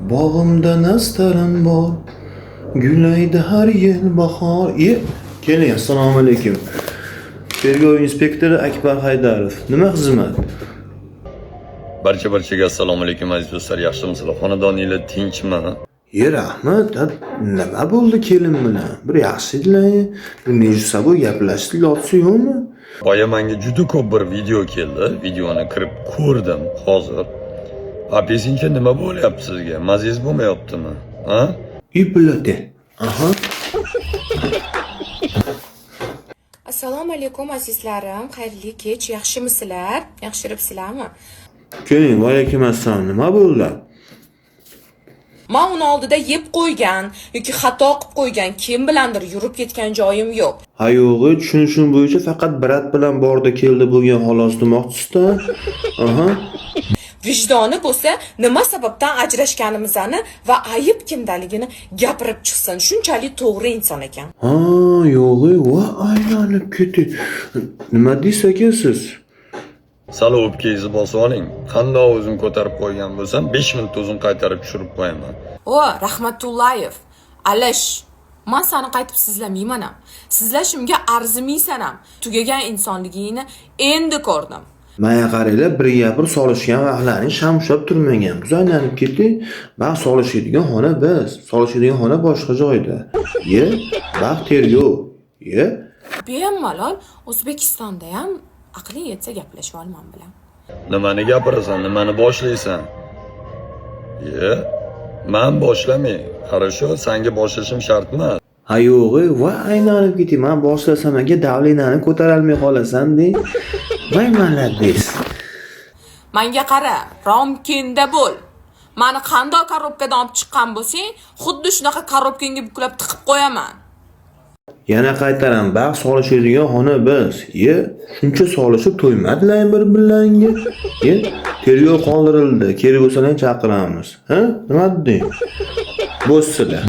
Bog'imda nastarim bor, gulaydi har yil bahor. Keling, assalomu alaykum. Tergov inspektori Akbar Haydarov. Nima xizmat? Barchaga assalomu alaykum aziz do'stlar, yaxshimisizlar? Xonadoninglar tinchmi? Rahmat. Nima bo'ldi kelin bilan? Bir yaxshilar. Nechta bu gaplashdik, lotsi yo'qmi? Boya menga juda ko'p bir video keldi. Videoni kirib ko'rdim hozir. Apesincha nima bo'lyapti sizga? Maziz bo'lmayaptimi? Ha? Iplate. Aha. Assalomu alaykum azizlarim, xayrli kech, yaxshimisizlar? Yaxshiribsizlarmi? Keling, va alaykum assalom. Nima bo'ldi? Men uni oldida yeb qo'ygan yoki xato qilib qo'ygan, kim bilandir yurib ketgan joyim yo'q. Ha yo'g'i, tushunishim bo'yicha faqat brat bilan bordi keldi bo'lgan xolos demoqchisiz-da. Aha. Vijdoni bo'lsa, nima sababdan ajrashganimizni va ayib kimdaligini gapirib chiqsin. Shunchalik to'g'ri inson ekan. Ha, yo'g'i, va aylanib ketdi. Nima deysiz aka siz? Sal o'pkangizni bosib oling. Qandoq o'zim ko'tarib qo'ygan bo'lsam, 5 minutda o'zim qaytarib tushirib qo'yaman. O, Rahmatullayev, Alish, men seni qaytib sizlamayman ham. Sizlashimga arzimaysan ham. Tugagan insonligingni endi ko'rdim. Maya qaranglar, bir gapir solishgan vaqtlaring shamshab turmagan. Biz aylanib ketdik. Baxt solishadigan xona biz. Solishadigan xona boshqa joyda. Baxt tergov. Bemalol O'zbekistonda ham aqli yetsa gaplashib olman bilan. Nimani gapirasan, nimani boshlaysan? Men boshlamay. Хорошо, senga boshlashim shart emas. Ha yo'g'i, va aylanib ketdi. Men boshlasam aka davlenani ko'tara olmay qolasan deng. Maymanlar deysiz. Menga qara, romkinda bo'l. Meni qanday korobkadan olib chiqqan bo'lsang, xuddi shunaqa korobkangga buklab tiqib qo'yaman. Yana qaytaram, baxt solishadigan xona biz. Shuncha solishib to'ymadilar bir-birlariga. Tergov qoldirildi. Kerak bo'lsa chaqiramiz. Ha? Nima deding? Bo'ssizlar.